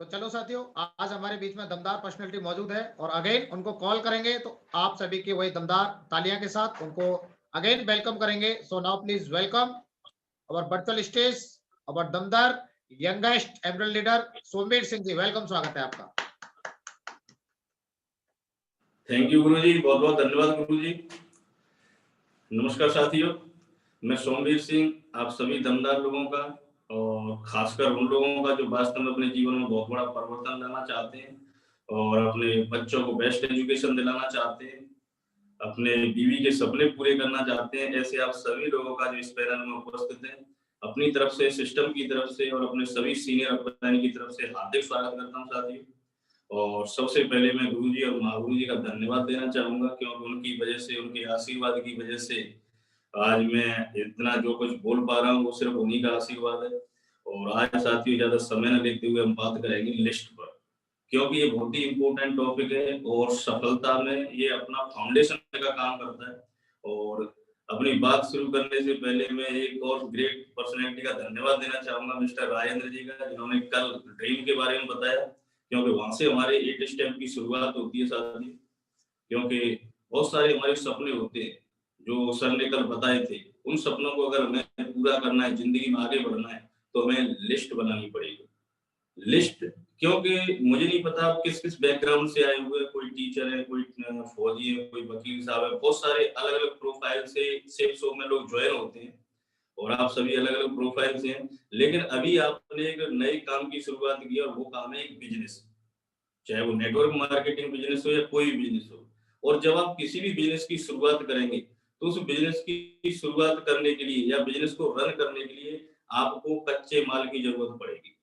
तो चलो साथियों, आज हमारे बीच में दमदार पर्सनैलिटी मौजूद है और अगेन उनको कॉल करेंगे तो आप सभी की वही दमदार तालियां के साथ उनको अगेन वेलकम करेंगे। So now please welcome our virtual stage, our दमदार youngest emerald leader Somvir Singh ji. Welcome, स्वागत है आपका। थैंक यू गुरु जी, बहुत बहुत धन्यवाद गुरु जी। नमस्कार साथियों, मैं सोमवीर सिंह आप सभी दमदार लोगों का और खासकर उन लोगों का जो वास्तव में अपने जीवन में बहुत बड़ा परिवर्तन लाना चाहते हैं और अपने बच्चों को बेस्ट एजुकेशन दिलाना चाहते हैं, अपने बीवी के सपने पूरे करना चाहते हैं, ऐसे आप सभी लोगों का जो इस पैनल में उपस्थित है, अपनी तरफ से, सिस्टम की तरफ से और अपने सभी सीनियर अपने की तरफ से हार्दिक स्वागत करता हूँ साथियों। और सबसे पहले मैं गुरु जी और महागुरु जी का धन्यवाद देना चाहूंगा, क्योंकि उनकी वजह से, उनके आशीर्वाद की वजह से आज मैं इतना जो कुछ बोल पा रहा हूँ वो सिर्फ उन्हीं का आशीर्वाद है। और आज साथियों ज्यादा समय न लेते हुए हम बात करेंगे लिस्ट पर, क्योंकि ये बहुत ही इम्पोर्टेंट टॉपिक है और सफलता में ये अपना फाउंडेशन का काम करता है। और अपनी बात शुरू करने से पहले मैं एक और ग्रेट पर्सनैलिटी का धन्यवाद देना चाहूंगा, मिस्टर राजेंद्र जी का, जिन्होंने कल ड्रीम के बारे में बताया, क्योंकि वहां से हमारे 8 स्टेप की शुरुआत होती है साथियों। क्योंकि बहुत सारे हमारे सपने होते हैं जो सर ने कल बताए थे, उन सपनों को अगर हमें पूरा करना है, जिंदगी में आगे बढ़ना है, तो हमें लिस्ट बनानी पड़ेगी। लिस्ट, क्योंकि मुझे नहीं पता आप किस किस बैकग्राउंड से आए हुए, कोई टीचर है, कोई फौजी है, कोई वकील साहब है, बहुत सारे अलग अलग प्रोफाइल से सेल्स में लोग ज्वाइन होते हैं और आप सभी अलग अलग प्रोफाइल से हैं। लेकिन अभी आपने एक नए काम की शुरुआत की और वो काम है एक बिजनेस, चाहे वो नेटवर्क मार्केटिंग बिजनेस हो या कोई भी बिजनेस हो। और जब आप किसी भी बिजनेस की शुरुआत करेंगे तो उस बिजनेस की शुरुआत करने के लिए या बिजनेस को रन करने के लिए आपको कच्चे माल की जरूरत पड़ेगी।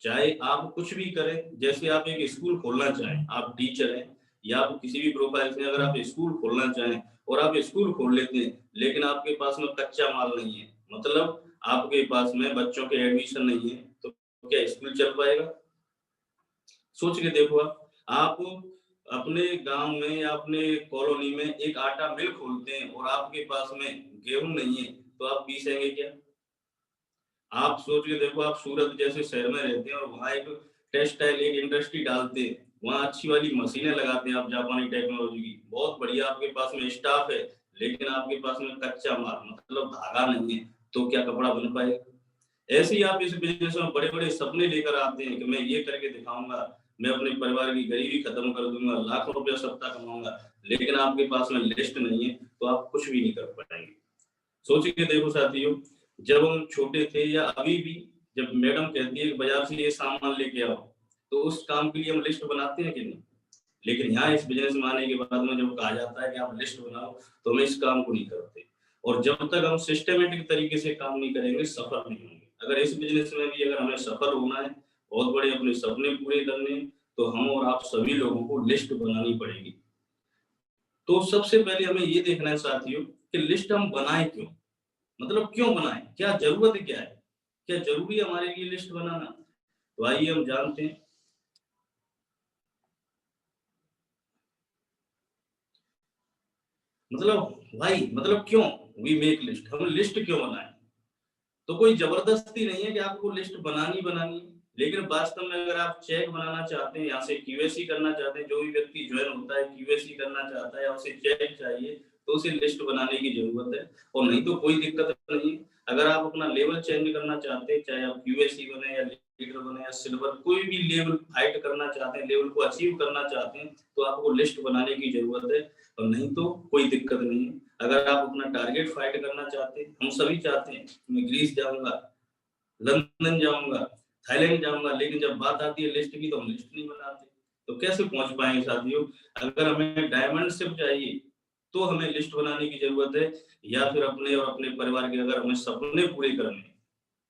चाहे आप कुछ भी करें, जैसे आप एक स्कूल खोलना चाहें, आप टीचर हैं या आप किसी भी प्रोफाइल से अगर आप स्कूल खोलना चाहें और आप स्कूल खोल लेते हैं, लेकिन आपके पास में कच्चा माल नहीं है, मतलब आपके पास में बच्चों के एडमिशन नहीं है, तो क्या स्कूल चल पाएगा? सोच के देखो, आप अपने गांव में या अपने कॉलोनी में एक आटा मिल खोलते हैं और आपके पास में गेहूं नहीं है, तो आप पीसेंगे क्या? आप सोच के देखो, आप सूरत जैसे शहर में रहते हैं और वहां एक टेक्सटाइल एक इंडस्ट्री डालते हैं, वहां अच्छी वाली मशीनें लगाते हैं आप, जापानी टेक्नोलॉजी की, बहुत बढ़िया आपके पास में स्टाफ है, लेकिन आपके पास में कच्चा माल मतलब धागा नहीं है, तो क्या कपड़ा बन पाएगा? ऐसे ही आप इस बिजनेस में बड़े बड़े सपने लेकर आते हैं कि मैं ये करके दिखाऊंगा, मैं अपने परिवार की गरीबी खत्म कर दूंगा, लाखों रुपया सप्ताह कमाऊंगा, लेकिन आपके पास में लिस्ट नहीं है, तो आप कुछ भी नहीं कर पाएंगे। सोच के देखो साथियों, जब हम छोटे थे या अभी भी, जब मैडम कहती है कि बाजार से ये सामान लेके आओ, तो उस काम के लिए हम लिस्ट बनाते हैं कि नहीं? लेकिन यहाँ इस बिजनेस में आने के बाद में जब कहा जाता है कि आप लिस्ट बनाओ, तो हम इस काम को नहीं करते। और जब तक हम सिस्टमेटिक तरीके से काम नहीं करेंगे, सफल नहीं होंगे। अगर इस बिजनेस में भी अगर हमें सफल होना है, बहुत बड़े अपने सपने पूरे करने हैं, तो हम और आप सभी लोगों को लिस्ट बनानी पड़ेगी। तो सबसे पहले हमें ये देखना है साथियों कि लिस्ट हम बनाएं क्यों, मतलब क्यों बनाएं, क्या जरूरत क्या है, क्या जरूरी है हमारे लिए लिस्ट बनाना? तो आइए हम जानते हैं। मतलब भाई, मतलब क्यों वी मेक लिस्ट, हम लिस्ट क्यों बनाएं? तो कोई जबरदस्ती नहीं है कि आपको लिस्ट बनानी बनानी है, लेकिन वास्तव में अगर आप चेक बनाना चाहते हैं, यहाँ से क्यूएसी करना चाहते हैं, जो भी व्यक्ति ज्वाइन होता है क्यूएसी करना चाहता है या उसे चेक चाहिए, तो उसे लिस्ट बनाने की जरूरत है। और नहीं तो कोई दिक्कत नहीं है। अगर आप अपना लेवल चेंज करना चाहते हैं, चाहे आप क्यूएसी बने या लीडर बने या सिल्वर, कोई भी लेवल फाइट करना चाहते हैं, लेवल को अचीव करना चाहते हैं, तो आपको लिस्ट बनाने की जरूरत है। और नहीं तो कोई दिक्कत नहीं है। अगर आप अपना टारगेट फाइट करना चाहते हैं, हम सभी चाहते हैं मैं ग्रीस जाऊंगा, लंदन जाऊंगा, थाईलैंड जाऊंगा, लेकिन जब बात आती है लिस्ट की तो हम लिस्ट नहीं बनाते। तो कैसे पहुंच पाएंगे साथियों? अगर हमें डायमंड शिप चाहिए तो हमें लिस्ट बनाने की जरूरत है, या फिर अपने और अपने परिवार के अगर हमें सपने पूरे करने हैं,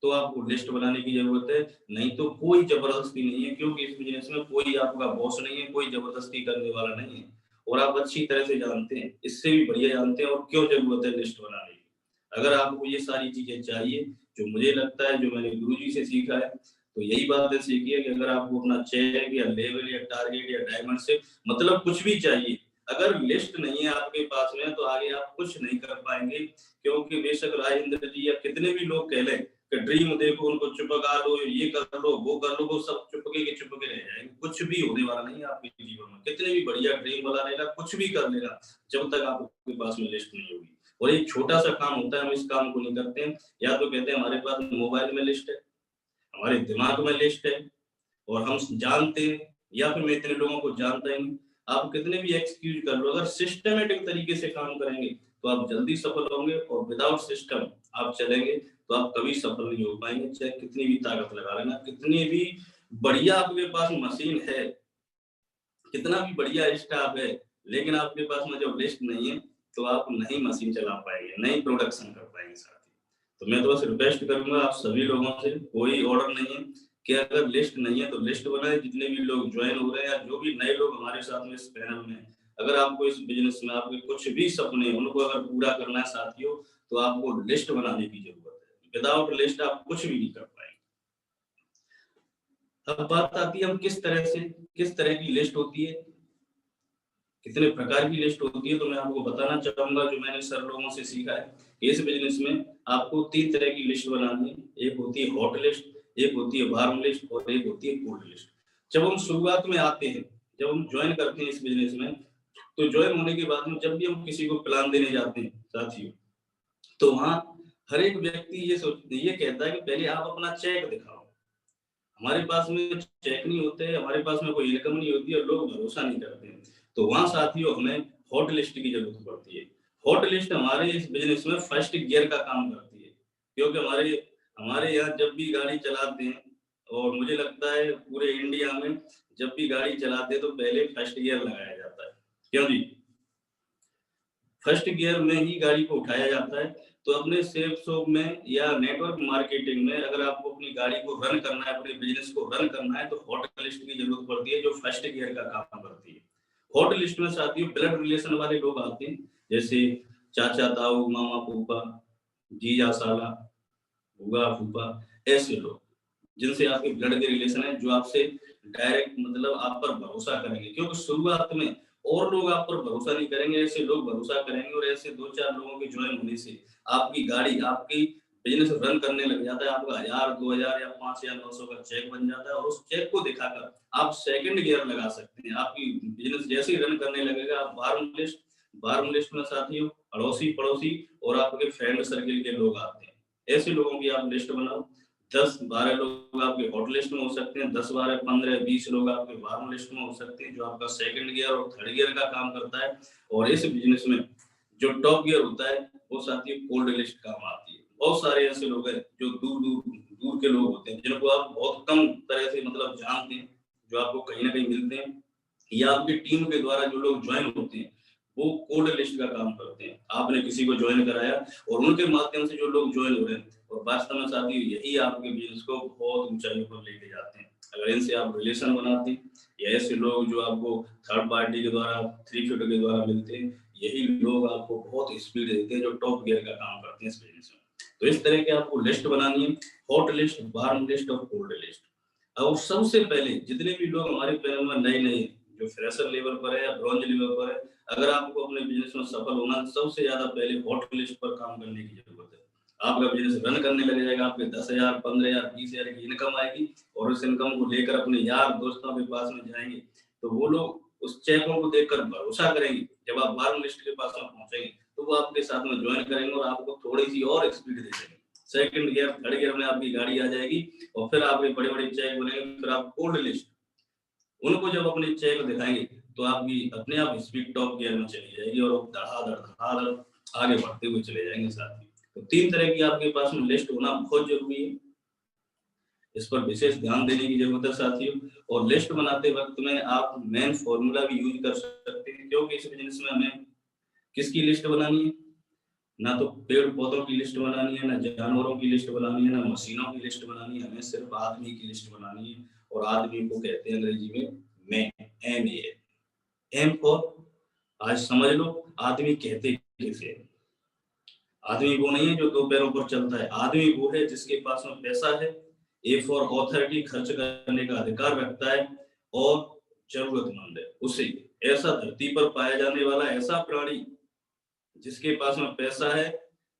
तो आपको लिस्ट बनाने की जरूरत है। नहीं तो कोई जबरदस्ती नहीं है, क्योंकि इस बिजनेस में कोई आपका बॉस नहीं है, कोई जबरदस्ती करने वाला नहीं है। और आप अच्छी तरह से जानते हैं, इससे भी बढ़िया जानते हैं और क्यों जरूरत है लिस्ट बनाने की। अगर आपको ये सारी चीजें चाहिए, जो मुझे लगता है, जो मैंने गुरुजी से सीखा है, तो यही बात है सीखी है कि अगर आपको अपना चेक या लेवल या टारगेट या डायमंड से मतलब कुछ भी चाहिए, अगर लिस्ट नहीं है आपके पास में, तो आगे आप कुछ नहीं कर पाएंगे। क्योंकि बेशक राजेंद्र जी या कितने भी लोग कह लें कि ड्रीम देखो, उनको चिपका लो, ये कर लो, वो कर लो, वो सब चुप के चिपके रह जाएंगे, कुछ भी होने वाला नहीं है आपके जीवन में। कितने भी बढ़िया ड्रीम बना लेगा, कुछ भी कर लेगा, जब तक आपके पास में लिस्ट नहीं होगी। और एक छोटा सा काम होता है, हम इस काम को नहीं करते हैं, या तो कहते हैं हमारे पास मोबाइल में लिस्ट है, हमारे दिमाग में लिस्ट है और हम जानते हैं, या फिर मैं इतने लोगों को जानता ही नहीं। आप कितने भी एक्सक्यूज कर लो, अगर सिस्टमेटिक तरीके से काम करेंगे तो आप जल्दी सफल होंगे, और विदाउट सिस्टम आप चलेंगे तो आप कभी सफल नहीं हो पाएंगे, चाहे कितनी भी ताकत लगा लेना, कितनी भी बढ़िया आपके पास मशीन है, कितना भी बढ़िया स्टाफ है, लेकिन आपके पास में जब लिस्ट नहीं है तो आप नहीं मशीन चला पाएंगे, नहीं प्रोडक्शन कर पाएंगे साथी। तो मैं तो बस रिक्वेस्ट करूंगा आप सभी लोगों से, कोई ऑर्डर नहीं है कि अगर लिस्ट नहीं है तो लिस्ट बनाए। जितने भी लोग ज्वाइन हो रहे हैं या जो भी नए लोग हमारे साथ में इस पैनल में, अगर आपको इस बिजनेस में आपके कुछ भी सपने उनको अगर पूरा करना है साथियों, तो आपको लिस्ट बनाने की जरूरत है। विदाउट लिस्ट आप कुछ भी नहीं कर पाएंगे। अब बात आती है हम किस तरह की लिस्ट होती है, कितने प्रकार की लिस्ट होती है, तो मैं आपको बताना चाहूंगा जो मैंने सर लोगों से सीखा है। इस बिजनेस में आपको 3 तरह की लिस्ट बनानी है। एक होती है हॉट लिस्ट, एक होती है वार्म लिस्ट और एक होती है कोल्ड लिस्ट। जब हम शुरुआत में आते हैं, जब हम ज्वाइन करते हैं इस बिजनेस में, तो ज्वाइन होने के बाद में जब भी हम किसी को प्लान देने जाते हैं साथियों, तो वहां हर एक व्यक्ति ये कहता है कि पहले आप अपना चेक दिखाओ। हमारे पास में चेक नहीं होते, हमारे पास में कोई इनकम नहीं होती और लोग भरोसा नहीं करते हैं। तो वहां साथियों हमें हॉट लिस्ट की जरूरत पड़ती है। हॉट लिस्ट हमारे इस बिजनेस में फर्स्ट गियर का काम करती है, क्योंकि हमारे यहाँ जब भी गाड़ी चलाते हैं, और मुझे लगता है पूरे इंडिया में जब भी गाड़ी चलाते हैं तो पहले फर्स्ट गियर लगाया जाता है। क्यों जी? फर्स्ट गियर में ही गाड़ी को उठाया जाता है। तो अपने सेल्फ शॉप में या नेटवर्क मार्केटिंग में अगर आपको अपनी गाड़ी को रन करना है, अपने बिजनेस को रन करना है, तो हॉट लिस्ट की जरूरत पड़ती है जो फर्स्ट गियर का काम करती है। हॉट लिस्ट में साथियों ब्लड रिलेशन वाले लोग आते हैं, जैसे चाचा ताऊ, मामा फूफा, जीजा साला, बुआ फूफा, ऐसे लोग जिनसे आपके ब्लड के रिलेशन है, जो आपसे डायरेक्ट मतलब आप पर भरोसा करेंगे, क्योंकि शुरुआत में और लोग आप पर भरोसा नहीं करेंगे, ऐसे लोग भरोसा करेंगे। और ऐसे 2-4 लोगों के ज्वाइन होने से आपकी गाड़ी, आपकी बिजनेस रन करने लग जाता है। आपका 1000, 2000 या 5900 का चेक बन जाता है, और उस चेक को दिखाकर आप सेकंड गियर लगा सकते हैं। आपकी बिजनेस जैसे ही रन करने लगेगा, आप वार्म लिस्ट में साथियों अड़ोसी पड़ोसी और आपके फ्रेंड सर्किल के लोग आते हैं, ऐसे लोगों की आप लिस्ट बनाओ। 10-12 लोग आपके हॉट लिस्ट में हो सकते हैं, 10-12-15-20 लोग आपके वार्म लिस्ट में हो सकते हैं, जो आपका सेकंड गियर और थर्ड गियर का काम करता है। और इस बिजनेस में जो टॉप गियर होता है वो साथी कोल्ड लिस्ट काम आती है। बहुत सारे ऐसे लोग हैं जो दूर के लोग होते हैं, जिनको आप बहुत कम तरह से मतलब जानते हैं, जो आपको कहीं ना कहीं मिलते हैं, या आपकी टीम के द्वारा जो लोग ज्वाइन होते हैं वो कोल्ड लिस्ट का काम करते हैं। आपने किसी को ज्वाइन कराया और उनके माध्यम से जो लोग ज्वाइन हो रहे हैं, और वास्तव में साथियों यही आपके बिजनेस को बहुत ऊंचाइयों पर लेके जाते हैं। अगर इनसे आप रिलेशन बनाते हैं, या ऐसे लोग जो आपको थर्ड पार्टी के द्वारा, 3 फीट के द्वारा मिलते हैं, यही लोग आपको बहुत स्पीड देते हैं, जो टॉप गियर का काम करते हैं इस बिजनेस में। तो इस तरह के आपको लिस्ट बनानी है, हॉट लिस्ट, वार्म लिस्ट और कोल्ड लिस्ट। और सबसे पहले जितने भी लोग हमारे पैनल में नए जो फ्रेशर लेवल पर है या ब्रॉन्ज लेवल पर है, अगर आपको अपने बिजनेस में सफल होना है, सबसे ज्यादा पहले हॉट लिस्ट पर काम करने की जरूरत है। आपका बिजनेस रन करने लग जाएगा, आपके 10,000, 15,000, 20,000 की इनकम आएगी, और उस इनकम को लेकर अपने यार दोस्तों के पास में जाएंगे, तो वो लोग उस चेकों को देखकर भरोसा करेंगे। जब आप वार्म लिस्ट के पास में पहुंचेंगे तो वो आपके साथ में ज्वाइन करेंगे और आपको थोड़ी सी और स्पीड दे देंगे। सेकंड गियर, थर्ड गियर में आपकी गाड़ी आ जाएगी, और फिर आपके बड़े-बड़े चेक बनेंगे। फिर आप कोल्ड लिस्ट, उनको जब अपने चेक दिखाएंगे तो आपकी अपने आप स्पीड टॉप गियर में चली जाएगी, और धड़ाधड़ आगे बढ़ते हुए चले जाएंगे साथ ही। तो 3 तरह की आपके पास में लिस्ट होना बहुत जरूरी है, इस पर विशेष ध्यान देने की जरूरत है साथियों। और लिस्ट बनाते वक्त में आप मेन फॉर्मूला भी यूज कर सकते हैं, क्योंकि इस बिजनेस में हमें किसकी लिस्ट बनानी है? ना तो पेड़ पौधों की लिस्ट बनानी है, ना जानवरों की लिस्ट बनानी है, ना मशीनों की लिस्ट बनानी है, हमें सिर्फ आदमी की लिस्ट बनानी है। और आदमी को कहते हैं अंग्रेजी में मैन, MAN। एम फॉर, आज समझ लो आदमी कहते किसे हैं। आदमी वो नहीं है जो 2 पैरों पर चलता है, आदमी वो है जिसके पास में पैसा है। ए फॉर ऑथोरिटी, खर्च करने का अधिकार रखता है, और जरूरतमंद है उसे। ऐसा धरती पर पाया जाने वाला ऐसा प्राणी जिसके पास में पैसा है,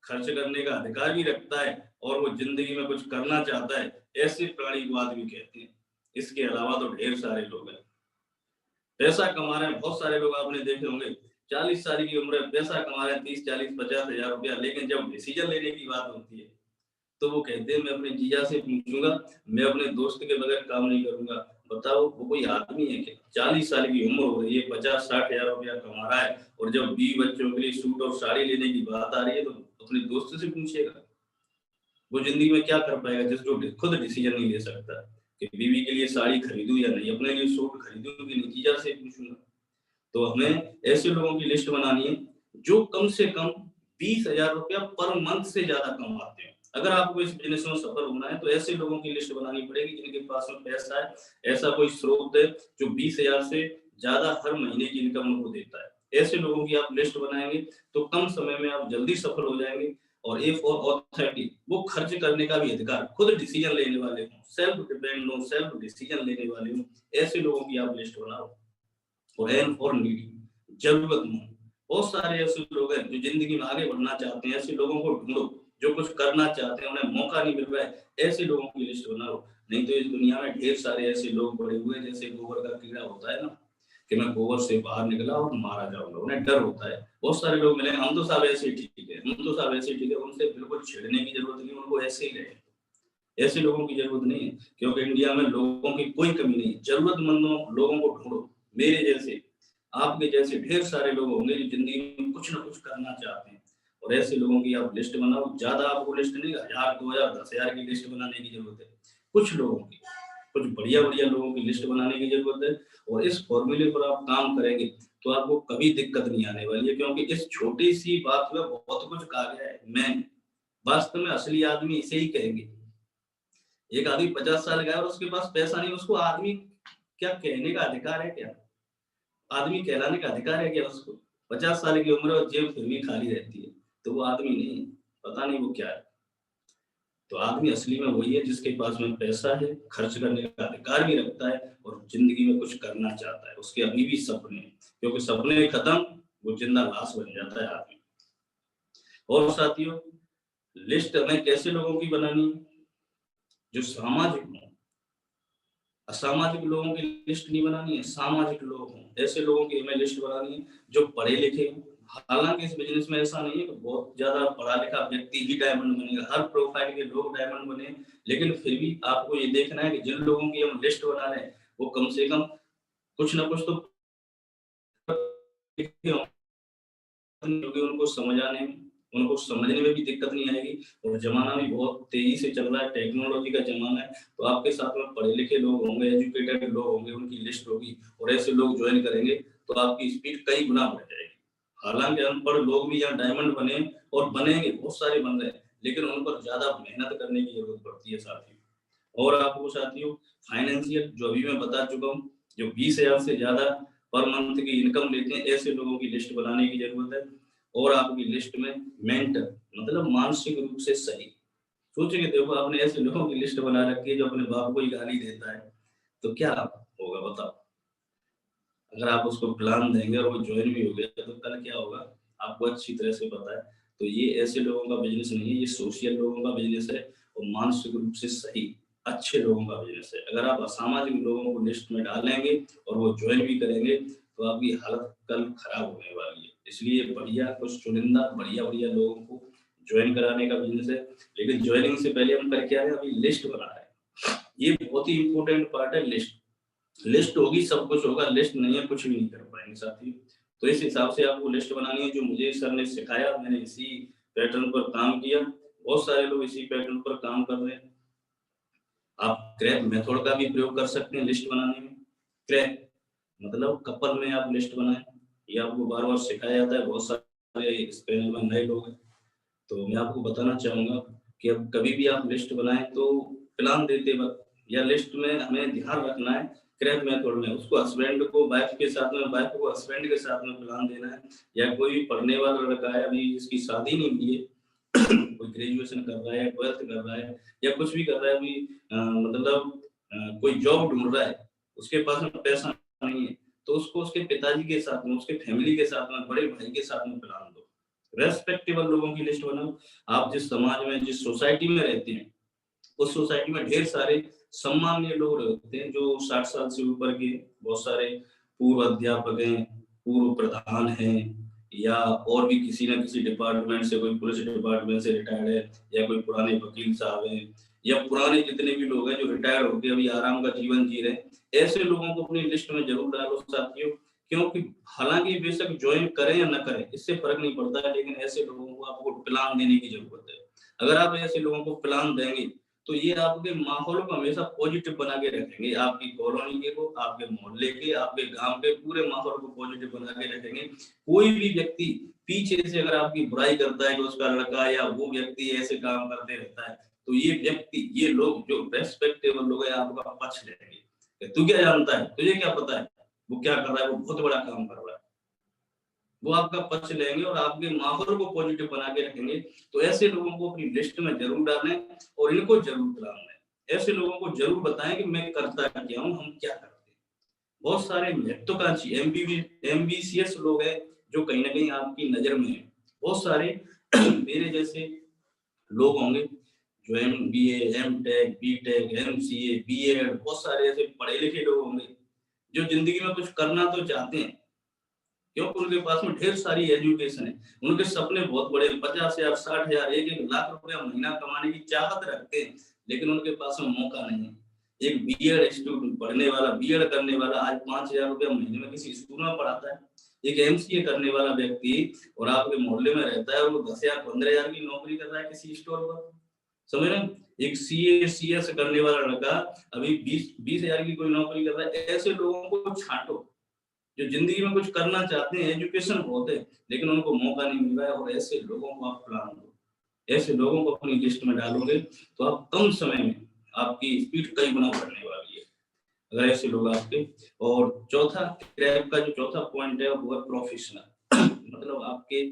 खर्च करने का अधिकार भी रखता है, और वो जिंदगी में कुछ करना चाहता है, ऐसे प्राणी को आदमी कहते हैं। इसके अलावा तो ढेर सारे लोग हैं, पैसा कमा रहे हैं। बहुत सारे लोग आपने देखे होंगे 40 साल की उम्र में पैसा कमा रहे हैं 30, 40, 50 हजार रुपया, लेकिन जब डिसीजन लेने की बात होती है तो वो कहते हैं मैं अपने जीजा से पूछूंगा, मैं अपने दोस्त के बगैर काम नहीं करूंगा। बताओ वो कोई आदमी है क्या? 40 साल की उम्र हो रही है, 50-60 हजार रुपया कमा रहा है, और जब 20 बच्चों के लिए सूट और साड़ी लेने की बात आ रही है तो अपने दोस्त से पूछेगा। वो जिंदगी में क्या कर पाएगा जो खुद डिसीजन नहीं ले सकता कि बीवी के लिए साड़ी खरीदूं या नहीं, अपने लिए सूट खरीदूं कि नहीं, जीजा से पूछूंगा। तो हमें ऐसे लोगों की लिस्ट बनानी है जो कम से कम 20,000 रुपया पर मंथ से ज्यादा कमाते हैं। अगर आपको इस बिजनेस में सफल होना है तो ऐसे लोगों की लिस्ट बनानी पड़ेगी जिनके पास में पैसा है, ऐसा कोई स्रोत है जो 20,000 से ज्यादा हर महीने की इनकम उनको देता है। ऐसे लोगों की आप लिस्ट बनाएंगे तो कम समय में आप जल्दी सफल हो जाएंगे। और ए फॉर ऑथोरिटी, वो खर्च करने का भी अधिकार, खुद डिसीजन लेने वाले हों, सेल्फ डिपेंड हो, सेल्फ डिसीजन लेने वाले हों, ऐसे लोगों की आप लिस्ट बनाओ। और एन फॉर नीडी, जरूरतमंद, बहुत सारे ऐसे लोग हैं जो जिंदगी में आगे बढ़ना चाहते हैं, ऐसे लोगों को ढूंढो जो कुछ करना चाहते हैं, उन्हें मौका नहीं मिल रहा है, ऐसे लोगों की लिस्ट बनाओ। नहीं तो इस दुनिया में ढेर सारे ऐसे लोग पड़े हुए हैं, जैसे गोबर का कीड़ा होता है ना, कि मैं गोबर से बाहर निकला और मारा जाऊंगा, उन्हें डर होता है। बहुत सारे लोग मिले, हम तो सब ऐसे ठीक है, हम तो सब ऐसे ठीक है, उनसे बिल्कुल छेड़ने की जरूरत नहीं, उनको ऐसे ही रहे। ऐसे लोगों की जरूरत नहीं है, क्योंकि इंडिया में लोगों की कोई कमी नहीं, जरूरतमंदों लोगों को ढूंढो। मेरे जैसे, आपके जैसे ढेर सारे लोग होंगे जो जिंदगी में कुछ ना कुछ करना चाहते हैं, और ऐसे लोगों की आप लिस्ट बनाओ। ज्यादा आपको लिस्ट नहीं, 1000, 2000, 10,000 की लिस्ट बनाने की जरूरत है। कुछ लोगों की, कुछ बढ़िया बढ़िया लोगों की लिस्ट बनाने की जरूरत है, और इस फॉर्मूले पर आप काम करेंगे तो आपको कभी दिक्कत नहीं आने वाली है, क्योंकि इस छोटी सी बात में बहुत कुछ कहा गया है। मैं वास्तव में असली आदमी इसे ही कहेंगे। एक आदमी 50 साल का है और उसके पास पैसा नहीं, उसको आदमी क्या कहने का अधिकार है? क्या आदमी कहलाने का अधिकार है क्या उसको? 50 साल की उम्र और जेब फिर भी खाली रहती है, तो वो आदमी नहीं, पता नहीं वो क्या है। तो आदमी असली में वही है जिसके पास में पैसा है, खर्च करने का अधिकार भी रखता है, और जिंदगी में कुछ करना चाहता है, उसके अभी भी सपने हैं, क्योंकि सपने खत्म, वो जिंदा लाश बन जाता है आदमी। और साथियों, लिस्ट हमें कैसे लोगों की बनानी है? जो सामाजिक हों, असामाजिक लोगों की लिस्ट नहीं बनानी है, सामाजिक लोग हों, ऐसे लोगों की हमें लिस्ट बनानी है जो पढ़े लिखे हों। हालांकि इस बिजनेस में ऐसा नहीं है कि बहुत ज्यादा पढ़ा लिखा व्यक्ति ही डायमंड बनेगा, हर प्रोफाइल के लोग डायमंड बने, लेकिन फिर भी आपको ये देखना है कि जिन लोगों की हम लिस्ट बना रहे हैं वो कम से कम कुछ ना कुछ तो लिखे हों, क्योंकि उनको समझ आने में, उनको समझने में भी दिक्कत नहीं आएगी। और जमाना भी बहुत तेजी से चल रहा है, टेक्नोलॉजी का जमाना है, तो आपके साथ में पढ़े लिखे लोग होंगे, एजुकेटेड लोग होंगे, उनकी लिस्ट होगी, और ऐसे लोग ज्वाइन करेंगे तो आपकी स्पीड कई गुना बढ़ जाएगी। हालांकि अनपढ़ लोग भी यहाँ डायमंड बने और बनेंगे, बहुत सारे बन रहे हैं, लेकिन उन पर ज्यादा मेहनत करने की जरूरत पड़ती है साथियों। और आपको साथियों फाइनेंशियल, जो अभी मैं बता चुका हूँ, जो 20,000 से ज्यादा पर मंथ की इनकम लेते हैं, ऐसे लोगों की लिस्ट बनाने की जरूरत है। और आपकी लिस्ट में मेंटर, मतलब मानसिक रूप से सही। सोचिए, देखो आपने ऐसे लोगों की लिस्ट बना रखी है जो अपने बाप को ही गाली देता है, तो क्या होगा बताओ? अगर आप उसको प्लान देंगे और वो ज्वाइन भी हो गया तो कल क्या होगा आपको अच्छी तरह से पता है। तो ये ऐसे लोगों का बिजनेस नहीं है, ये सोशल लोगों का बिजनेस है, और मानसिक रूप से सही अच्छे लोगों का बिजनेस है। अगर आप असामाजिक लोगों को लिस्ट में डालेंगे और वो ज्वाइन भी करेंगे तो आपकी हालत कल खराब होने वाली है। इसलिए बढ़िया कुछ चुनिंदा बढ़िया बढ़िया लोगों को ज्वाइन कराने का बिजनेस है। लेकिन ज्वाइनिंग से पहले हम कर क्या है, अभी लिस्ट बना रहे हैं। ये बहुत ही इंपॉर्टेंट पार्ट है। लिस्ट लिस्ट होगी सब कुछ होगा, लिस्ट नहीं है कुछ भी नहीं कर पाएंगे साथियों। तो इस हिसाब से आपको लिस्ट बनानी है, जो मुझे सर ने सिखाया, मैंने इसी पैटर्न पर काम किया, बहुत सारे लोग इसी पैटर्न पर काम कर रहे हैं। आप क्रैप मेथड का भी प्रयोग कर सकते हैं लिस्ट बनाने में। क्रैप मतलब कपल में आप लिस्ट बनाएं, ये आपको बार बार सिखाया जाता है, बहुत सारे इस पैनल में नए लोग हैं, तो मैं आपको बताना चाहूंगा कि अब कभी भी आप लिस्ट बनाएं तो प्लान देते वक्त या लिस्ट में हमें ध्यान रखना है, क्रैप मेथड में उसको हस्बैंड को वाइफ के साथ में, वाइफ को हस्बैंड के साथ में प्लान देना है। या कोई पढ़ने वाला लड़का है अभी जिसकी शादी नहीं हुई है, कोई ग्रेजुएशन कर रहा है, 12th कर रहा है, या कुछ भी कर रहा है अभी, मतलब कोई जॉब ढूंढ रहा है, उसके पास में पैसा नहीं है, तो उसको उसके पिताजी के साथ में, उसके फैमिली के साथ में, बड़े भाई के साथ में प्लान दो। रेस्पेक्टेबल लोगों की लिस्ट बनाओ। आप जिस समाज में, जिस सोसाइटी में रहते हैं उस सोसाइटी में ढेर सारे सम्मानीय लोग होते हैं जो 60 साल से ऊपर के, बहुत सारे पूर्व अध्यापक हैं, पूर्व प्रधान हैं, या और भी किसी न किसी डिपार्टमेंट से, कोई पुलिस डिपार्टमेंट से रिटायर्ड है, या कोई पुराने वकील साहब हैं, या पुराने जितने भी लोग हैं जो रिटायर होके अभी आराम का जीवन जी रहे हैं, ऐसे लोगों को अपनी लिस्ट में जरूर डालो साथियों। क्योंकि हालांकि बेशक ज्वाइन करें या न करें, इससे फर्क नहीं पड़ता है, लेकिन ऐसे लोगों को आपको प्लान देने की जरूरत है। अगर आप ऐसे लोगों को प्लान देंगे तो ये आपके माहौल को हमेशा पॉजिटिव बना के रखेंगे, आपकी कॉलोनी के को, आपके मोहल्ले के, आपके गांव के पूरे माहौल को पॉजिटिव बना के रखेंगे। कोई भी व्यक्ति पीछे से अगर आपकी बुराई करता है कि उसका लड़का या वो व्यक्ति ऐसे काम करते रहता है, तो ये व्यक्ति, ये लोग जो रेस्पेक्टेबल लोग हैं, आपका पक्ष लेंगे। तू क्या जानता है, तुझे क्या पता है वो क्या कर रहा है, वो बहुत बड़ा काम कर रहा है, वो आपका पक्ष लेंगे और आपके माहौल को पॉजिटिव बना के रखेंगे। तो ऐसे लोगों को अपनी लिस्ट में जरूर डालें और इनको जरूर प्लान दें। ऐसे लोगों को जरूर बताएं कि मैं करता क्या हूँ, हम क्या करते हैं। बहुत सारे महत्वाकांक्षी एमबीसीएस लोग हैं जो कहीं ना कहीं आपकी नजर में है। बहुत सारे मेरे जैसे लोग होंगे जो MBA, M.Tech, B.Tech, MCA, B.Ed, बहुत सारे ऐसे पढ़े लिखे लोग होंगे जो जिंदगी में कुछ करना तो चाहते हैं, क्योंकि उनके पास में ढेर सारी एजुकेशन है, उनके सपने बहुत बड़े, 50,000, 60,000, 1-1 लाख रुपया महीना कमाने की चाहत रखते हैं, लेकिन उनके पास में मौका नहीं है। एक बीएड स्टूडेंट पढ़ने वाला, बीएड करने वाला आज 5,000 रुपया महीने में किसी स्कूल में पढ़ाता है। एक एमसीए करने वाला व्यक्ति और आपके मोहल्ले में रहता है, वो 10,000, 15,000 की नौकरी कर रहा है किसी स्टोर पर, समझ रहे हैं। एक सीए सीएस करने वाला लड़का अभी 20,000 की कोई नौकरी कर रहा है। ऐसे लोगों को छांटो जो जिंदगी में कुछ करना चाहते हैं, एजुकेशन बहुत है लेकिन उनको मौका नहीं मिल रहा है, और ऐसे लोगों को आप प्लान दो। ऐसे लोगों को अपनी लिस्ट में डालोगे तो आप कम समय में आपकी स्पीड कई गुना बढ़ने वाली है, अगर ऐसे लोग आपके। और चौथा क्रैप का जो चौथा पॉइंट है वो है प्रोफेशनल। मतलब आपके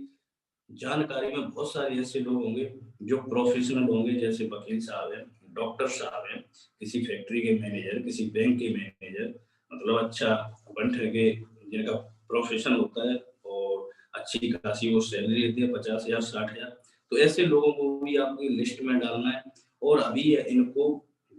जानकारी में बहुत सारे ऐसे लोग होंगे जो प्रोफेशनल होंगे, जैसे वकील साहब हैं, डॉक्टर साहब हैं, किसी फैक्ट्री के मैनेजर, किसी बैंक के मैनेजर, मतलब अच्छा बन ठगे जिनका प्रोफेशन होता है और अच्छी खासी वो सैलरी देती है 50,000, 60,000। तो ऐसे लोगों को भी आपकी लिस्ट में डालना है। और अभी इनको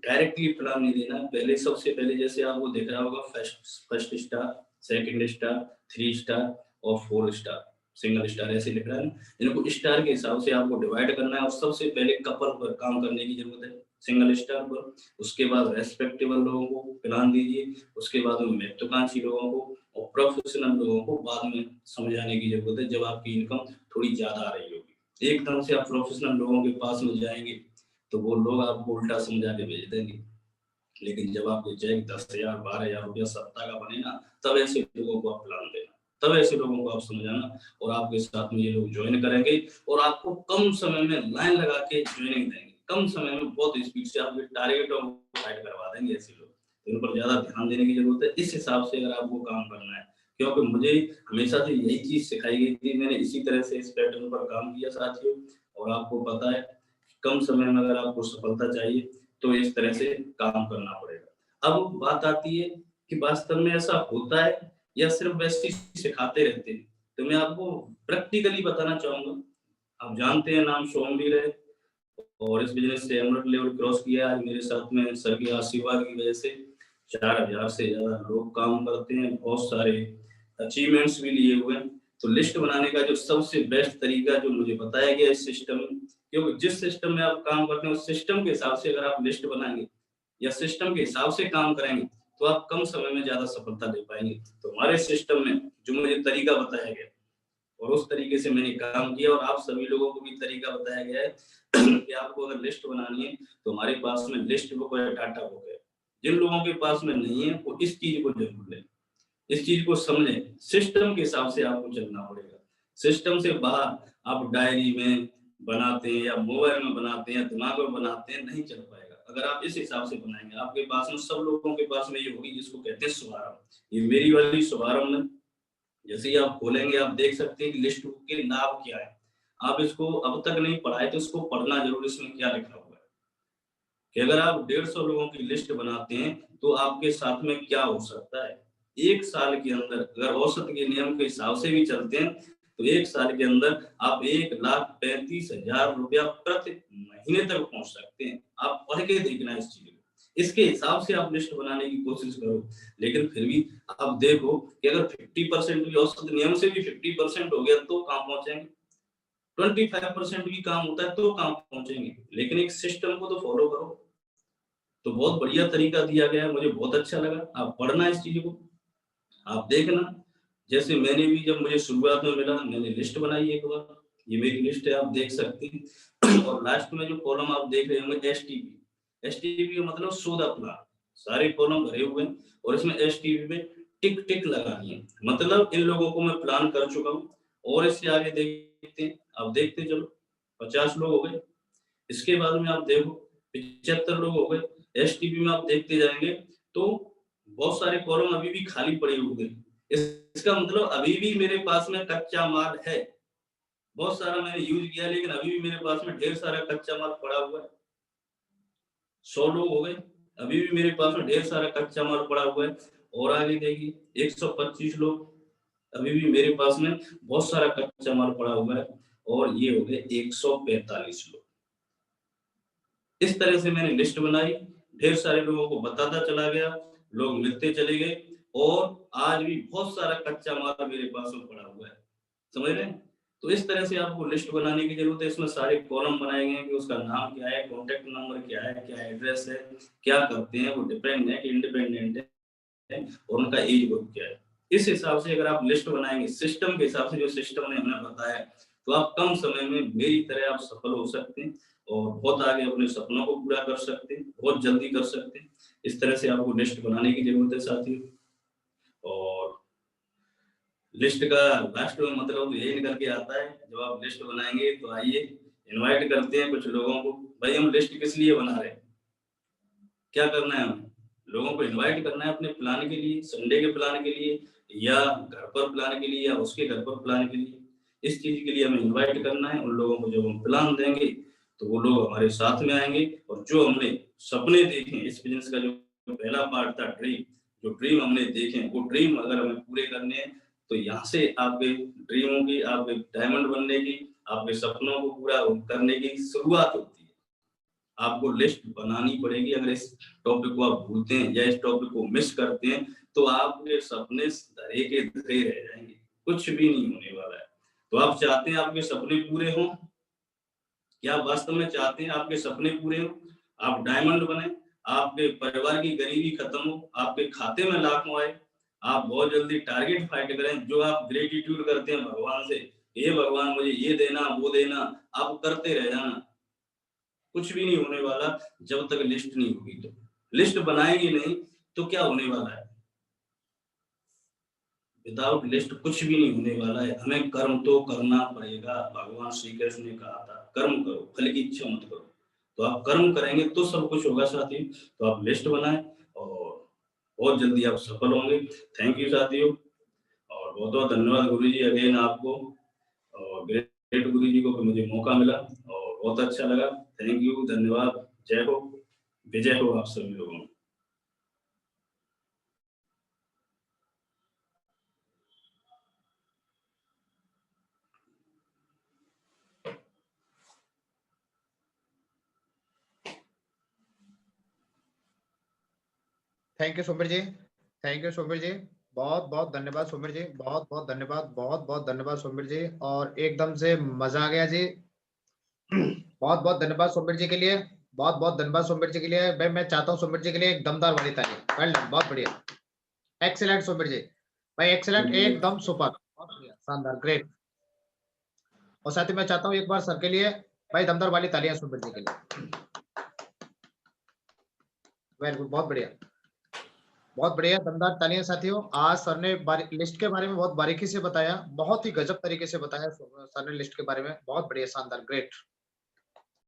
डायरेक्टली प्लान नहीं देना, पहले सबसे पहले जैसे आपको दिख रहा होगा first star, second star, 3 star और 4 स्टार, सिंगल स्टार ऐसे लिख रहा है। इनको स्टार के हिसाब से आपको डिवाइड करना है और सबसे पहले कपल पर काम करने की जरूरत है, सिंगल स्टार पर। उसके बाद रेस्पेक्टेबल लोगों को प्लान दीजिए, उसके बाद महत्वाकांक्षी लोगों को और प्रोफेशनल लोगों को बाद में समझाने की जरूरत है, जब आपकी इनकम थोड़ी ज्यादा आ रही होगी। एकदम से आप प्रोफेशनल लोगों के पास में जाएंगे तो वो लोग आपको उल्टा समझा के भेज देंगे, लेकिन जब आपके चेक 10,000, 12,000 रुपया सप्ताह का बने ना, तब ऐसे लोगों को आप प्लान देना, तब ऐसे लोगों को आप समझाना, और आपके साथ में ये लोग ज्वाइन करेंगे और आपको कम समय में लाइन लगा के ज्वाइनिंग देंगे। कम समय में बहुत स्पीड से आपके टारगेट और फाइट करवा देंगे ऐसे लोग। इन पर ज्यादा ध्यान देने की जरूरत है। इस हिसाब से अगर आपको काम करना है, क्योंकि मुझे हमेशा से यही चीज सिखाई गई थी, मैंने इसी तरह से इस पैटर्न पर काम किया साथियों। और आपको पता है कम समय में अगर आपको सफलता चाहिए तो इस तरह से काम करना पड़ेगा। अब बात आती है कि वास्तव में ऐसा होता है या सिर्फ वैसे ही सिखाते रहते हैं, तो मैं आपको प्रैक्टिकली बताना चाहूंगा। आप जानते हैं नाम सोमवीर है और इस बिजनेस से एमरल्ड लेवल क्रॉस किया। आज मेरे साथ में सर के आशीर्वाद की वजह से 4,000 से ज्यादा लोग काम करते हैं, बहुत सारे अचीवमेंट्स भी लिए हुए हैं। तो लिस्ट बनाने का जो सबसे बेस्ट तरीका जो मुझे बताया गया इस सिस्टम में, क्योंकि जिस सिस्टम में आप काम करते हैं उस सिस्टम के हिसाब से अगर आप लिस्ट बनाएंगे या सिस्टम के हिसाब से काम करेंगे तो आप कम समय में ज्यादा सफलता ले पाएंगे। तो हमारे सिस्टम में जो मुझे तरीका बताया गया और उस तरीके से मैंने काम किया, और आप सभी लोगों को भी तरीका बताया गया है कि आपको अगर लिस्ट बनानी है तो हमारे पास में लिस्ट बुक और डाटा बुक है। जिन लोगों के पास में नहीं है वो इस चीज को जरूर लें, इस चीज को समझें। सिस्टम के हिसाब से आपको चलना पड़ेगा। सिस्टम से बाहर आप डायरी में बनाते हैं या मोबाइल में बनाते हैं या दिमाग में बनाते हैं, नहीं चल पाएगा। अगर आप इस हिसाब से बनाएंगे, आपके पास में सब लोगों के पास में ये होगी जिसको कहते हैं शुभारंभ। ये मेरी वाली शुभारंभ में जैसे ही आप खोलेंगे आप देख सकते हैं कि लिस्ट बुक के लाभ क्या है। आप इसको अब तक नहीं पढ़ा है तो इसको पढ़ना जरूर, इसमें क्या लिखा हुआ है कि अगर आप 150 लोगों की लिस्ट बनाते हैं तो आपके साथ में क्या हो सकता है। 1 साल के अंदर अगर औसत के नियम के हिसाब से भी चलते हैं तो 1 साल के अंदर आप 1,35,000 रुपया प्रति महीने तक पहुंच सकते हैं। आप पढ़ के देखना इस चीज को, इसके हिसाब से आप लिस्ट बनाने की कोशिश करो। लेकिन फिर भी आप देखो कि अगर 50% भी औसत नियम से भी 50% हो गया तो कहाँ पहुंचेंगे, 25% भी काम होता है तो कहाँ पहुंचेंगे। लेकिन एक सिस्टम को तो फॉलो करो। तो बहुत बढ़िया तरीका दिया गया है, मुझे बहुत अच्छा लगा। आप पढ़ना इस चीज को, आप देखना। जैसे मैंने भी जब मुझे शुरुआत में मिला, मैंने लिस्ट बनाई एक बार, ये मेरी लिस्ट है, आप देख सकते हैं। और लास्ट में जो कॉलम आप देख रहे होंगे एसटीपी का मतलब शो द प्लान, सारे कॉलम भरे हुए हैं और इसमें एसटीपी में टिक टिक लगानी है, मतलब इन लोगों को मैं प्लान कर चुका हूँ। और इससे आगे देखते हैं, आप देखते चलो 50 लोग हो गए। इसके बाद में आप देखो 75 लोग हो गए। एसटीपी में आप देखते जाएंगे तो बहुत सारे कॉलम अभी भी खाली पड़े हुए हैं। इसका मतलब अभी भी मेरे पास में कच्चा माल है, बहुत सारा मैंने यूज किया, लेकिन अभी भी मेरे पास में ढेर सारा कच्चा माल पड़ा हुआ है। 100 लोग हो गए, अभी भी मेरे पास में ढेर सारा कच्चा माल पड़ा हुआ है। और आगे देखिए 125 लोग, अभी भी मेरे पास में बहुत सारा कच्चा माल पड़ा हुआ है। और ये हो गए 145 लोग। इस तरह से मैंने लिस्ट बनाई, ढेर सारे लोगों को बताता चला गया, लोग मिलते चले गए और आज भी बहुत सारा कच्चा माल मेरे पास में पड़ा हुआ है। समझ रहे हैं? तो इस तरह से आपको लिस्ट बनाने की जरूरत है। इसमें सारे कॉलम बनाए गए हैं कि उसका नाम क्या है, कॉन्टेक्ट नंबर क्या है, क्या एड्रेस है, क्या करते हैं, वो डिपेंडेंट है कि इंडिपेंडेंट है, और उनका एज ग्रुप क्या है। इस हिसाब से अगर आप लिस्ट बनाएंगे सिस्टम के हिसाब से, जो सिस्टम ने हमें बताया, तो आप कम समय में मेरी तरह आप सफल हो सकते हैं और बहुत आगे अपने सपनों को पूरा कर सकते हैं, बहुत जल्दी कर सकते हैं। इस तरह से आपको लिस्ट बनाने की जरूरत है साथियों। और लिस्ट का लास्ट में मतलब यही निकल के आता है, जब आप लिस्ट बनाएंगे तो आइए इनवाइट करते हैं कुछ लोगों को। भाई हम लिस्ट किस लिए बना रहे हैं, क्या करना है हमें, लोगों को इनवाइट करना है अपने प्लान के लिए, संडे के प्लान के लिए, या घर पर प्लान के लिए, या उसके घर पर प्लान के लिए। इस चीज के लिए हमें इनवाइट करना है उन लोगों को। जब हम प्लान देंगे तो वो लोग हमारे साथ में आएंगे, और जो हमने सपने देखे इस बिजनेस का, जो पहला पार्ट था ड्रीम, जो ड्रीम हमने देखे वो ड्रीम अगर हमें पूरे करने हैं, तो यहाँ से आपके ड्रीमों की, आपके डायमंड बनने की, आपके सपनों को पूरा करने की शुरुआत होती है। आपको लिस्ट बनानी पड़ेगी। अगर इस टॉपिक को आप भूलते हैं या इस टॉपिक को मिस करते हैं तो आपके सपने धरे के धरे रह जाएंगे, कुछ भी नहीं होने वाला है। तो आप चाहते हैं आपके सपने पूरे हों, क्या वास्तव में चाहते हैं आपके सपने पूरे हों, आप डायमंड बने, आपके परिवार की गरीबी खत्म हो, आपके खाते में लाखों आए, आप बहुत जल्दी टारगेट फाइट करें, जो आप ग्रेटिट्यूड करते हैं भगवान से, ये भगवान मुझे ये देना वो देना, आप करते रह जाना। कुछ भी नहीं होने वाला जब तक लिस्ट नहीं होगी। तो लिस्ट बनाएंगे नहीं तो क्या होने वाला है, विदाउट लिस्ट कुछ भी नहीं होने वाला है। हमें कर्म तो करना पड़ेगा। भगवान श्री कृष्ण ने कहा था कर्म करो, फल की इच्छा मत करो। तो आप कर्म करेंगे तो सब कुछ होगा साथी। तो आप लिस्ट बनाएं और बहुत जल्दी आप सफल होंगे। थैंक यू साथियों, और बहुत बहुत धन्यवाद गुरु जी अगेन आपको, और ग्रेट गुरु जी को मुझे मौका मिला और बहुत अच्छा लगा। थैंक यू, धन्यवाद। जय हो, विजय हो आप सभी लोगों को। थैंक यू सुमिर जी, थैंक यू सुमिर जी, बहुत बहुत धन्यवाद सुमिर जी, बहुत बहुत धन्यवाद, बहुत बहुत धन्यवाद सुमिर जी, और एकदम से मजा आ गया जी। बहुत बहुत धन्यवाद सुमिर जी के लिए, बहुत बहुत धन्यवाद सुमिर जी के लिए। भाई मैं चाहता हूँ सुमिर जी के लिए एक दमदार वाली ताली। वेल डन, बहुत बढ़िया, एक्सीलेंट सुमिर जी, भाई एक्सीलेंट, एकदम सुपर, बहुत बढ़िया, शानदार, ग्रेट। और साथ ही मैं चाहता हूँ एक बार सर के लिए भाई दमदार वाली तालियां सुमिर जी के लिए। वेरी गुड, बहुत बढ़िया, बहुत बढ़िया, दमदार तालियां साथियों। आज सर ने लिस्ट के बारे में बहुत बारीकी से बताया, बहुत ही गजब तरीके से बताया सर ने लिस्ट के बारे में, बहुत बढ़िया, शानदार, ग्रेट।